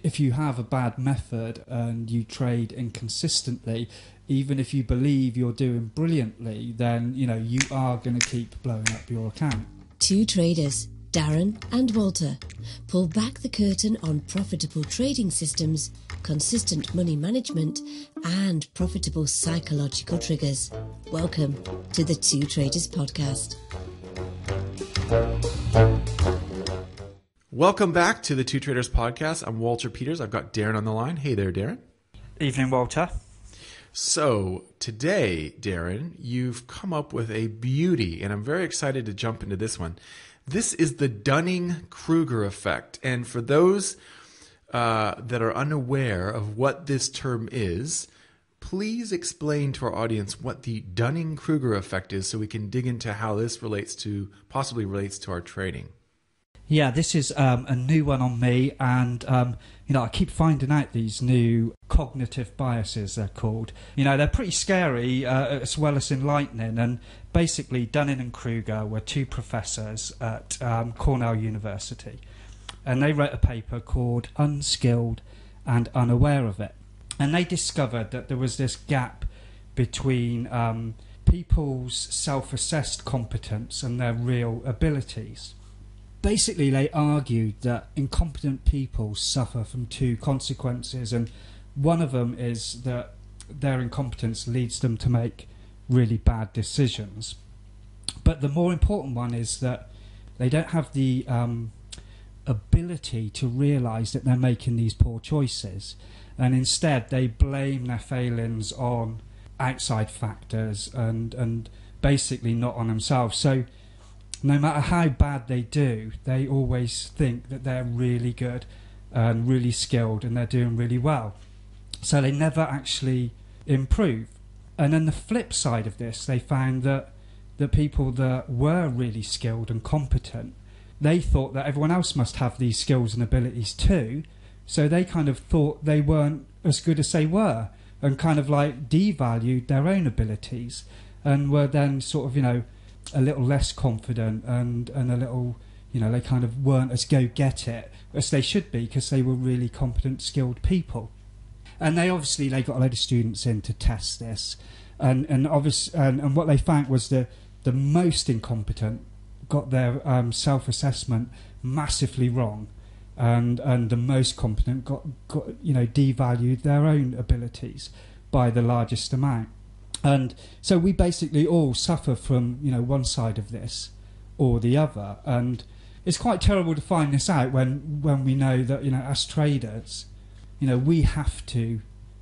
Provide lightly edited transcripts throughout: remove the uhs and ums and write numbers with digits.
if you have a bad method and you trade inconsistently, even if you believe you're doing brilliantly, then, you are going to keep blowing up your account. Two traders, Darren and Walter, pull back the curtain on profitable trading systems, consistent money management, and profitable psychological triggers. Welcome to the Two Traders Podcast. Welcome back to the Two Traders Podcast. I'm Walter Peters. I've got Darren on the line. Hey there, Darren. Evening, Walter. So today, Darren, you've come up with a beauty, and I'm very excited to jump into this one. This is the Dunning-Kruger effect. And for those that are unaware of what this term is, please explain to our audience what the Dunning-Kruger effect is so we can dig into how this possibly relates to our trading. Yeah, this is a new one on me, and I keep finding out these new cognitive biases, they're called. They're pretty scary as well as enlightening, and basically Dunning and Kruger were two professors at Cornell University, and they wrote a paper called Unskilled and Unaware of It. And they discovered that there was this gap between people's self-assessed competence and their real abilities. Basically, they argued that incompetent people suffer from two consequences, and one of them is that their incompetence leads them to make really bad decisions. But the more important one is that they don't have the ability to realise that they're making these poor choices, and instead they blame their failings on outside factors and basically not on themselves. So no matter how bad they do, they always think that they're really good and really skilled and they're doing really well. So they never actually improve. And then the flip side of this, they found that the people that were really skilled and competent, they thought that everyone else must have these skills and abilities too. So they kind of thought they weren't as good as they were and kind of like devalued their own abilities and were then sort of, a little less confident and a little, they kind of weren't as go-get-it as they should be because they were really competent, skilled people. And they got a load of students in to test this. And what they found was the most incompetent got their self-assessment massively wrong. And the most competent got devalued their own abilities by the largest amount. And so we basically all suffer from, one side of this or the other. And it's quite terrible to find this out when we know that, as traders, we have to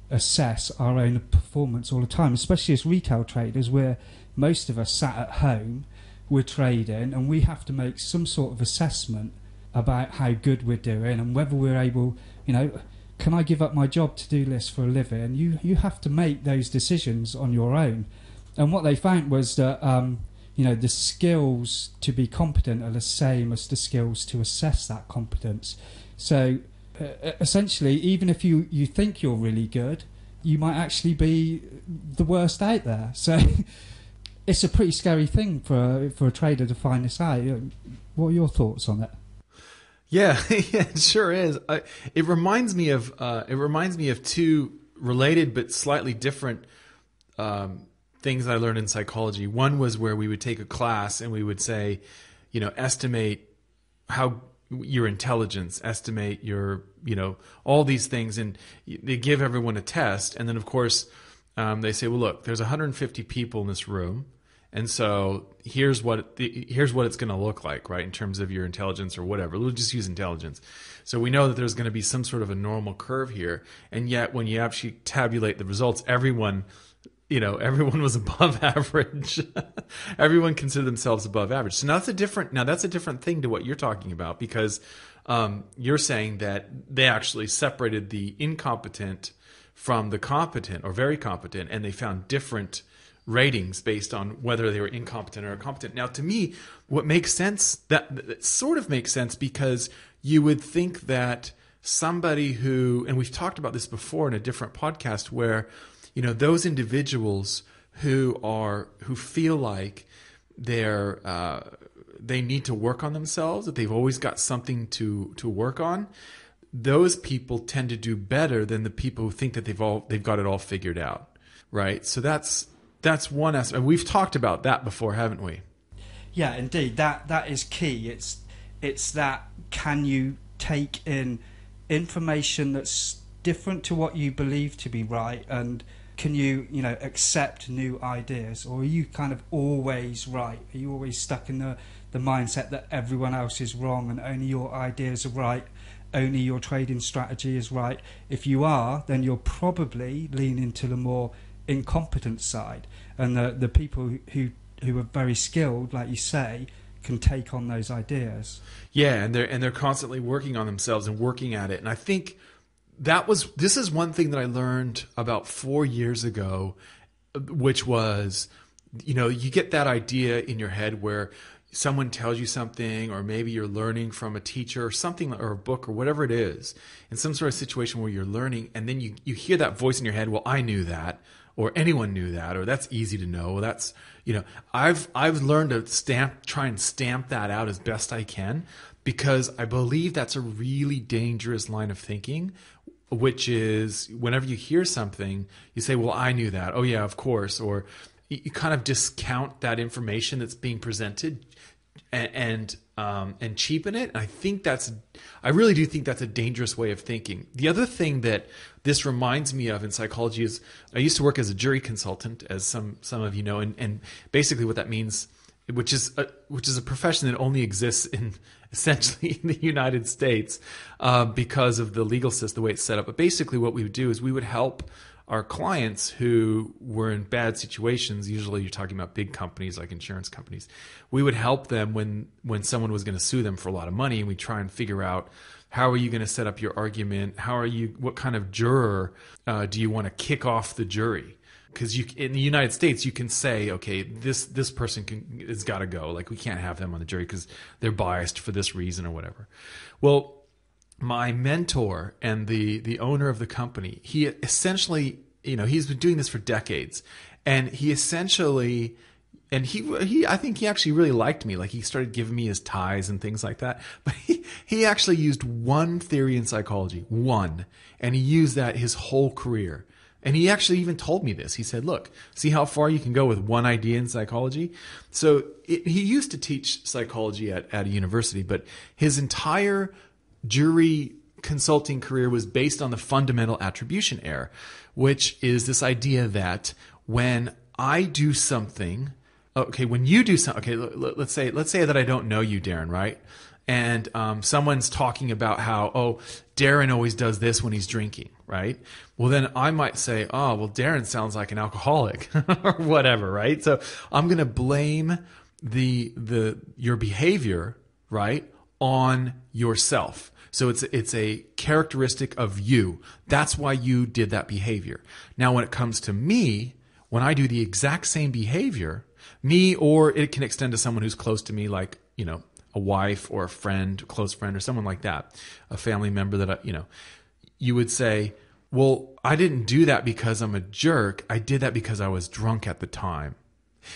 assess our own performance all the time, especially as retail traders, where most of us sat at home, we're trading, and we have to make some sort of assessment about how good we're doing and whether we're able, can I give up my job to do this for a living? You have to make those decisions on your own. And what they found was that, the skills to be competent are the same as the skills to assess that competence. So essentially, even if you think you're really good, you might actually be the worst out there. So it's a pretty scary thing for a trader to find this out. What are your thoughts on it? Yeah, it sure is. It reminds me of two related but slightly different things that I learned in psychology. One was where we would take a class and we would say, estimate how your intelligence, estimate your, all these things, and they give everyone a test, and then of course they say, well, look, there's 150 people in this room. And so here's what it's going to look like, right, in terms of your intelligence or whatever. We'll just use intelligence. So we know that there's going to be some sort of a normal curve here. And yet when you actually tabulate the results, everyone was above average. Everyone considered themselves above average. So that's a different thing to what you're talking about, because you're saying that they actually separated the incompetent from the competent or very competent, and they found different ratings based on whether they were incompetent or competent. Now, to me, what makes sense, that sort of makes sense, because you would think that somebody who, and we've talked about this before in a different podcast, where, those individuals who feel like they need to work on themselves, that they've always got something to work on, those people tend to do better than the people who think that they've got it all figured out, right? So that's one aspect. We've talked about that before, haven't we? Yeah, indeed. That is key. It's that, can you take in information that's different to what you believe to be right, and can you accept new ideas, or are you kind of always right? Are you always stuck in the mindset that everyone else is wrong and only your ideas are right, only your trading strategy is right? If you are, then you're probably leaning to the more incompetent side, and the people who are very skilled, like you say, can take on those ideas. Yeah, and they're constantly working on themselves and working at it. And I think this is one thing that I learned about 4 years ago, which was, you get that idea in your head where someone tells you something, or maybe you're learning from a teacher or something, or a book or whatever it is, in some sort of situation where you're learning, and then you hear that voice in your head, well, I knew that, or anyone knew that, or that's easy to know. That's, I've learned to try and stamp that out as best I can, because I believe that's a really dangerous line of thinking, which is whenever you hear something, you say, well, I knew that. Oh yeah, of course. Or you kind of discount that information that's being presented and cheapen it. And I really do think that's a dangerous way of thinking. The other thing that this reminds me of in psychology is, I used to work as a jury consultant, as some of you know, and basically what that means, which is a profession that only exists essentially in the United States because of the legal system, the way it's set up. But basically what we would do is we would help our clients who were in bad situations. Usually you're talking about big companies like insurance companies. We would help them when someone was going to sue them for a lot of money, and we try and figure out, how are you going to set up your argument? What kind of juror do you want to kick off the jury? Because in the United States, you can say, okay, this person has got to go. Like, we can't have them on the jury because they're biased for this reason or whatever. Well, my mentor and the owner of the company, he essentially, he's been doing this for decades, and he essentially, and I think he actually really liked me. Like, he started giving me his ties and things like that. But he actually used one theory in psychology, and he used that his whole career. And he actually even told me this. He said, look, see how far you can go with one idea in psychology? So he used to teach psychology at a university, but his entire jury consulting career was based on the fundamental attribution error, which is this idea that when I do something, when you do something, let's say that I don't know you, Darren, right? And someone's talking about how, Darren always does this when he's drinking, right? Well, then I might say, well, Darren sounds like an alcoholic or whatever, right? So I'm going to blame your behavior, right, on yourself. So it's a characteristic of you. That's why you did that behavior. Now, when it comes to me, when I do the exact same behavior, or it can extend to someone who's close to me, like, a wife or a friend, close friend, or someone like that, a family member that you would say, well, I didn't do that because I'm a jerk. I did that because I was drunk at the time.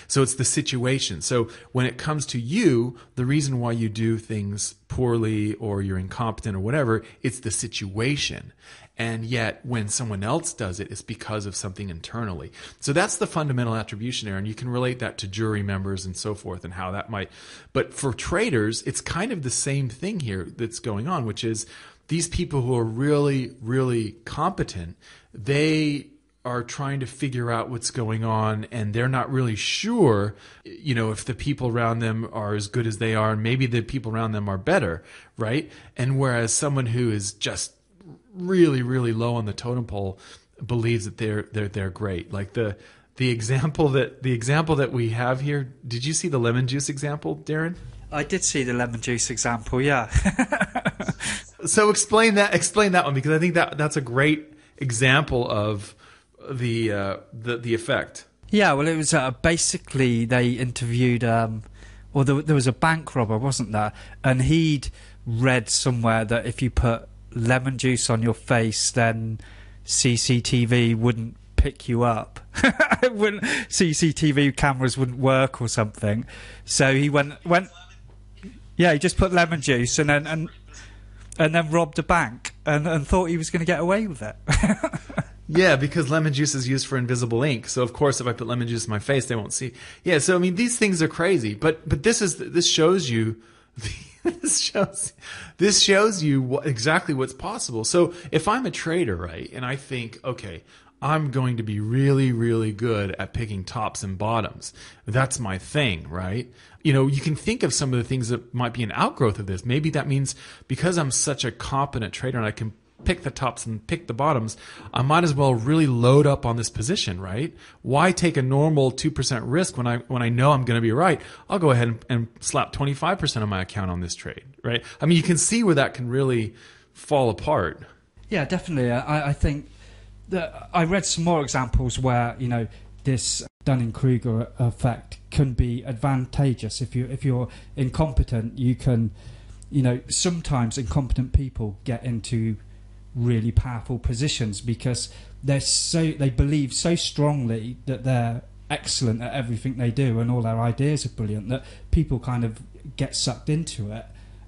So it's the situation. So when it comes to you, the reason why you do things poorly or you're incompetent or whatever, it's the situation. And yet when someone else does it, it's because of something internally. So that's the fundamental attribution error. And you can relate that to jury members and so forth and how that might. But for traders, it's kind of the same thing here that's going on, which is these people who are really, really competent, they are trying to figure out what's going on, and they're not really sure, if the people around them are as good as they are, and maybe the people around them are better, right? And whereas someone who is just really, really low on the totem pole believes that they're great. Like the example that we have here. Did you see the lemon juice example, Darren? I did see the lemon juice example, yeah. So explain that one, because I think that's a great example of the effect. Yeah, well, it was basically they interviewed, there was a bank robber, wasn't there? And he'd read somewhere that if you put lemon juice on your face, then CCTV wouldn't pick you up. CCTV cameras wouldn't work or something. So he went. Yeah, he just put lemon juice and then robbed a bank. and thought he was going to get away with it. Yeah, because lemon juice is used for invisible ink. So of course, if I put lemon juice in my face, they won't see. Yeah. So I mean, these things are crazy. But this shows you. This shows you exactly what's possible. So if I'm a trader, right, and I think, okay, I'm going to be really, really good at picking tops and bottoms. That's my thing, right? You know, you can think of some of the things that might be an outgrowth of this. Maybe that means because I'm such a competent trader and I can pick the tops and pick the bottoms, I might as well really load up on this position, right? Why take a normal 2% risk when I know I'm going to be right? I'll go ahead and slap 25% of my account on this trade, right? I mean, you can see where that can really fall apart. Yeah, definitely. I think that I read some more examples where, you know, this Dunning-Kruger effect can be advantageous. If you're incompetent, you can, you know, sometimes incompetent people get into really powerful positions because they believe so strongly that they're excellent at everything they do and all their ideas are brilliant that people kind of get sucked into it,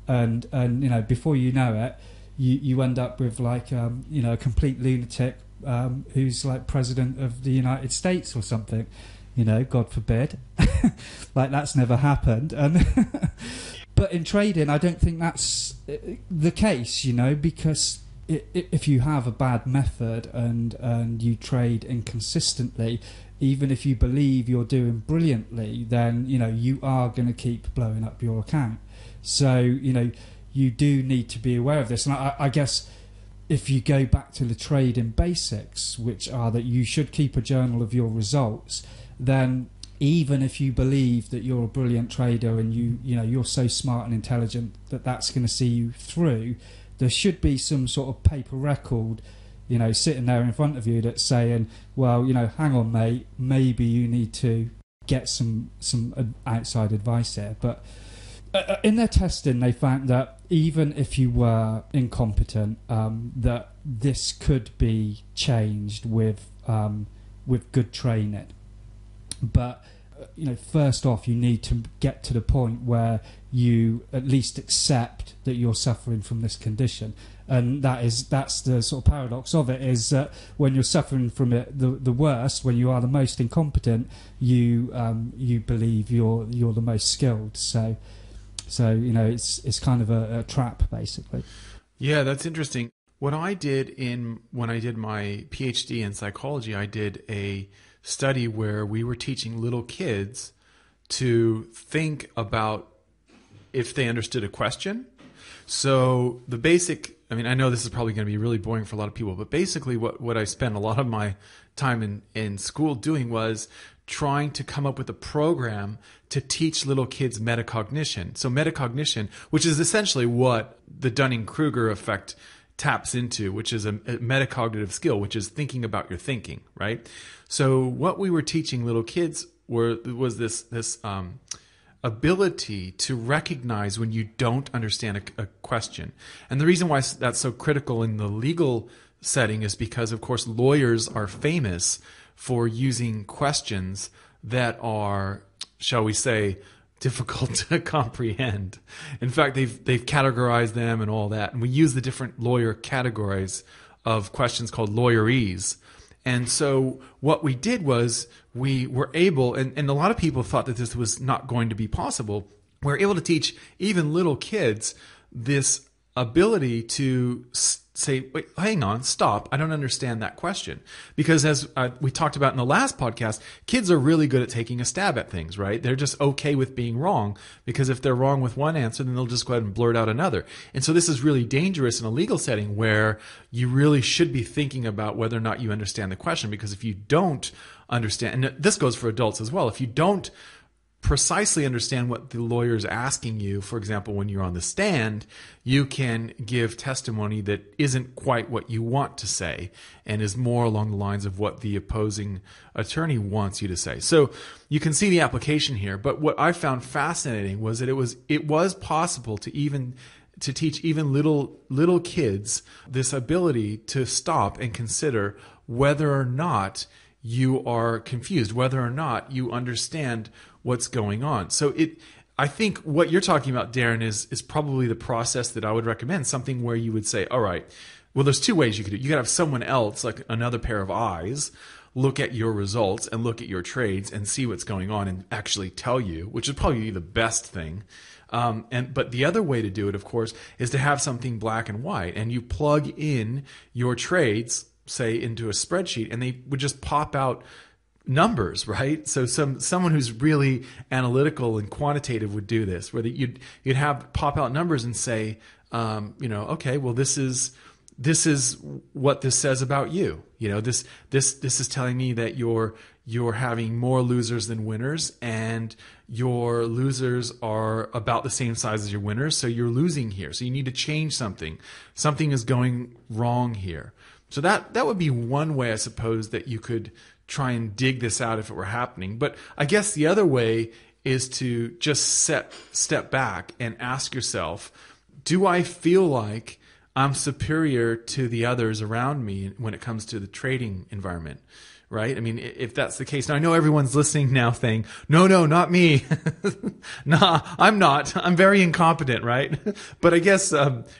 and you know, before you know it, you end up with like you know, a complete lunatic who's like president of the United States or something, you know, God forbid. Like, that's never happened. And but in trading, I don't think that's the case, you know, because if you have a bad method and you trade inconsistently, even if you believe you're doing brilliantly, then, you know, you are going to keep blowing up your account. So, you know, you do need to be aware of this. And I guess if you go back to the trading basics, which are that you should keep a journal of your results, then even if you believe that you're a brilliant trader and you know, you're so smart and intelligent that that's going to see you through, there should be some sort of paper record, you know, sitting there in front of you that's saying, well, you know, hang on, mate, maybe you need to get some outside advice here. But in their testing, they found that even if you were incompetent, that this could be changed with good training. But you know, first off, you need to get to the point where you at least accept that you're suffering from this condition, and that's the sort of paradox of it, is that when you're suffering from it the worst, when you are the most incompetent, you believe you're the most skilled. So you know, it's kind of a trap, basically. Yeah, that's interesting. What I did when I did my PhD in psychology, I did a study where we were teaching little kids to think about if they understood a question. So the basic, I mean, I know this is probably going to be really boring for a lot of people, but basically what I spent a lot of my time in school doing was trying to come up with a program to teach little kids metacognition. So metacognition, which is essentially what the Dunning-Kruger effect taps into, which is a metacognitive skill, which is thinking about your thinking, right? So what we were teaching little kids was this ability to recognize when you don't understand a question. And the reason why that's so critical in the legal setting is because, of course, lawyers are famous for using questions that are, shall we say, difficult to comprehend. In fact, they've categorized them and all that. And we use the different lawyer categories of questions called lawyerese. And so what we did was we were able, and a lot of people thought that this was not going to be possible, we're able to teach even little kids this ability to say, wait, hang on, stop, I don't understand that question. Because as we talked about in the last podcast, kids are really good at taking a stab at things, right? They're just okay with being wrong, because if they're wrong with one answer, then they'll just go ahead and blurt out another. And so this is really dangerous in a legal setting where you really should be thinking about whether or not you understand the question, because if you don't understand, and this goes for adults as well, if you don't precisely understand what the lawyer is asking you, for example, when you're on the stand, you can give testimony that isn't quite what you want to say and is more along the lines of what the opposing attorney wants you to say. So you can see the application here. But what I found fascinating was that it was possible to teach even little kids this ability to stop and consider whether or not you are confused, whether or not you understand what's going on. So I think what you're talking about, Darren, is probably the process that I would recommend, something where you would say, all right, well, there's two ways you could do it. You could have someone else, like another pair of eyes, look at your results and look at your trades and see what's going on and actually tell you, which would probably be the best thing. But the other way to do it, of course, is to have something black and white, and you plug in your trades, say, into a spreadsheet, and they would just pop out numbers, right? So someone who's really analytical and quantitative would do this, where you'd have pop out numbers and say, okay, well, this is what this says about you. This is telling me that you're having more losers than winners, and your losers are about the same size as your winners, so you're losing here. So you need to change something. Something is going wrong here. So that would be one way, I suppose, that you could try and dig this out if it were happening. But I guess the other way is to just step back and ask yourself, do I feel like I'm superior to the others around me when it comes to the trading environment, right? I mean, if that's the case, now I know everyone's listening now saying, no, not me. Nah, I'm not. I'm very incompetent, right? But I guess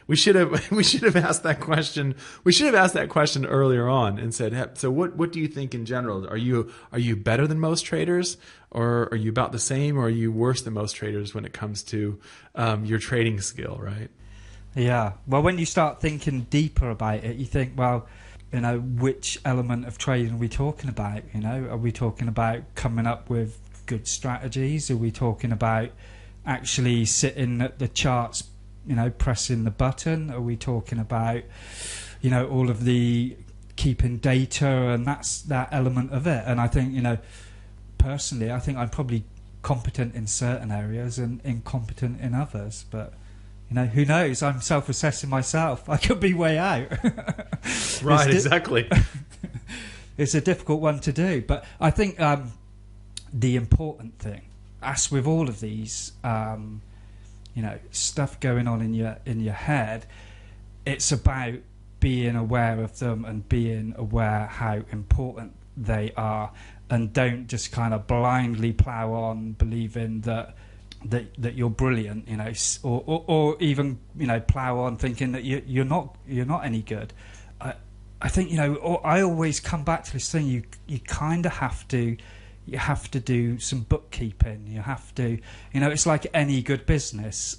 we should have asked that question. We should have asked that question earlier on and said, so what do you think in general? Are you better than most traders, or are you about the same, or are you worse than most traders when it comes to your trading skill, right? Yeah. Well, when you start thinking deeper about it, you think, well, which element of trading are we talking about? Are we talking about coming up with good strategies? Are we talking about actually sitting at the charts, pressing the button? Are we talking about, all of the keeping data, and that's that element of it? And I think, personally, I think I'm probably competent in certain areas and incompetent in others, but who knows? I'm self-assessing myself. I could be way out. Right, exactly. It's a difficult one to do. But I think the important thing, as with all of these, stuff going on in your head, it's about being aware of them and being aware how important they are, and don't just kind of blindly plow on believing that you're brilliant, or even plow on thinking that you're not any good. I think I always come back to this thing. You kind of have to do some bookkeeping. You have to, it's like any good business.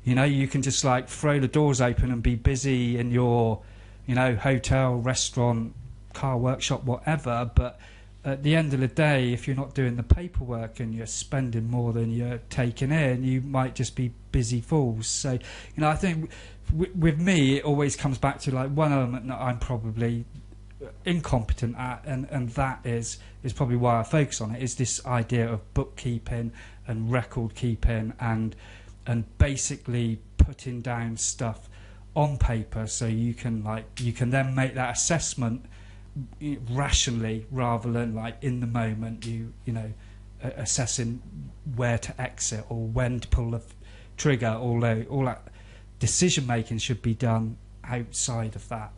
You can just like throw the doors open and be busy in your hotel, restaurant, car workshop, whatever, but at the end of the day, if you're not doing the paperwork and you're spending more than you're taking in, you might just be busy fools. So, I think with me, it always comes back to like one element that I'm probably incompetent at, and that is probably why I focus on it, is this idea of bookkeeping and record keeping and basically putting down stuff on paper so you can then make that assessment rationally, rather than like in the moment assessing where to exit or when to pull the trigger. Although all that decision making should be done outside of that,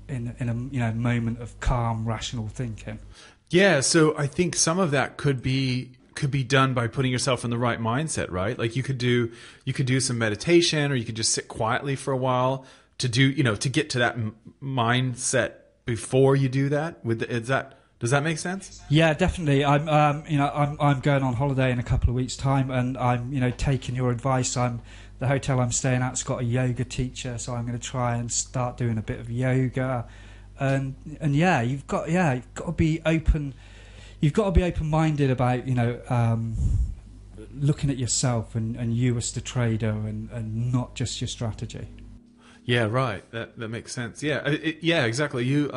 in a moment of calm, rational thinking. Yeah, so I think some of that could be done by putting yourself in the right mindset, right? Like you could do some meditation, or you could just sit quietly for a while to get to that mindset before you do that. Does that make sense? Yeah, definitely. I'm going on holiday in a couple of weeks' time, and I'm taking your advice. The hotel I'm staying at's got a yoga teacher, so I'm going to try and start doing a bit of yoga. And yeah, you've got to be open. You've got to be open-minded about looking at yourself and you as the trader, and not just your strategy. Yeah, right. That makes sense. Yeah, exactly. You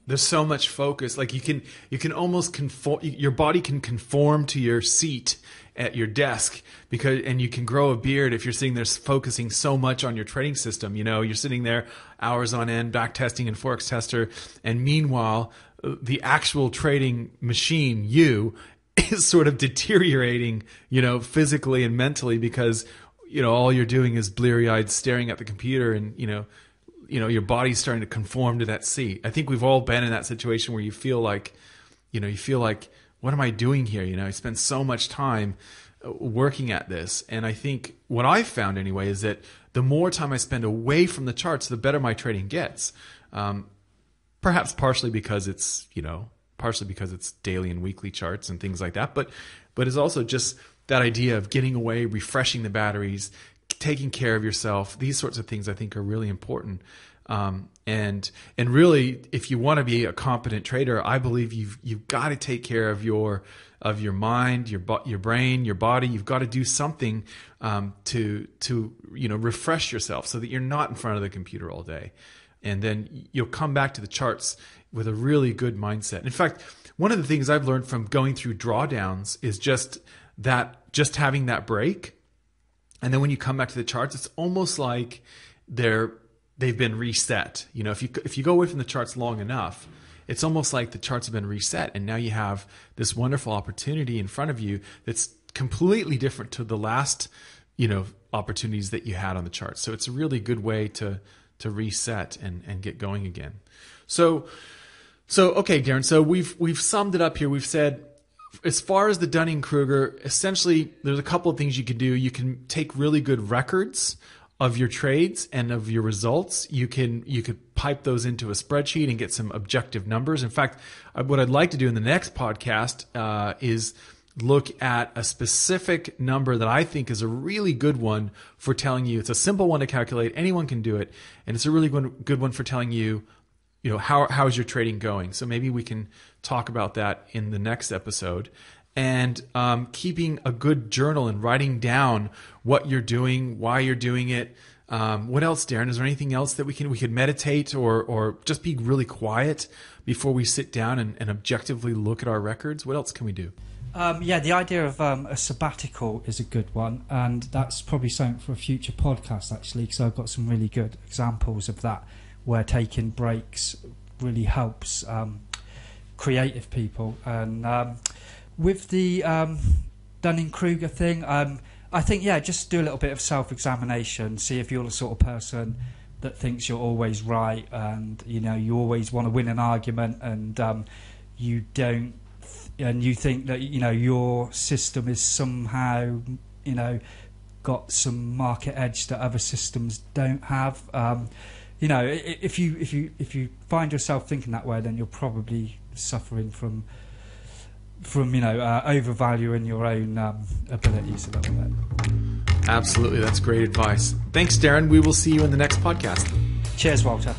there's so much focus. Like you can almost conform. Your body can conform to your seat at your desk, and you can grow a beard if you're sitting there focusing so much on your trading system. You're sitting there hours on end, back testing and forex tester, and meanwhile, the actual trading machine, is sort of deteriorating, physically and mentally, because all you're doing is bleary-eyed staring at the computer, and your body's starting to conform to that seat. I think we've all been in that situation where you feel like what am I doing here? I spend so much time working at this. And I think what I've found anyway is that the more time I spend away from the charts, the better my trading gets. Perhaps partially because it's daily and weekly charts and things like that. But it's also just that idea of getting away, refreshing the batteries, taking care of yourself. These sorts of things I think are really important. And really, if you want to be a competent trader, I believe you've got to take care of your mind, your brain, your body. You've got to do something to refresh yourself so that you're not in front of the computer all day. And then you'll come back to the charts with a really good mindset. In fact, one of the things I've learned from going through drawdowns is just having that break. And then when you come back to the charts, it's almost like they've been reset. If you go away from the charts long enough, it's almost like the charts have been reset, and now you have this wonderful opportunity in front of you that's completely different to the last, opportunities that you had on the charts. So it's a really good way to reset and get going again. So okay, Darren. So we've summed it up here. We've said, as far as the Dunning-Kruger, essentially, there's a couple of things you can do. You can take really good records of your trades and of your results. You could pipe those into a spreadsheet and get some objective numbers. In fact, what I'd like to do in the next podcast is look at a specific number that I think is a really good one for telling you. It's a simple one to calculate. Anyone can do it. And it's a really good one for telling you, how's your trading going. So maybe we can talk about that in the next episode. And keeping a good journal and writing down what you're doing, why you're doing it. What else, Darren? Is there anything else that we could meditate or just be really quiet before we sit down and objectively look at our records? What else can we do? The idea of a sabbatical is a good one, and that's probably something for a future podcast, actually, because I've got some really good examples of that, where taking breaks really helps creative people. And with the Dunning-Kruger thing, I think, just do a little bit of self-examination, see if you're the sort of person that thinks you're always right, and you always want to win an argument, and you don't, and you think that your system is somehow got some market edge that other systems don't have. If you find yourself thinking that way, then you're probably suffering from overvaluing your own abilities a little bit. Absolutely, that's great advice. Thanks, Darren. We will see you in the next podcast. Cheers, Walter.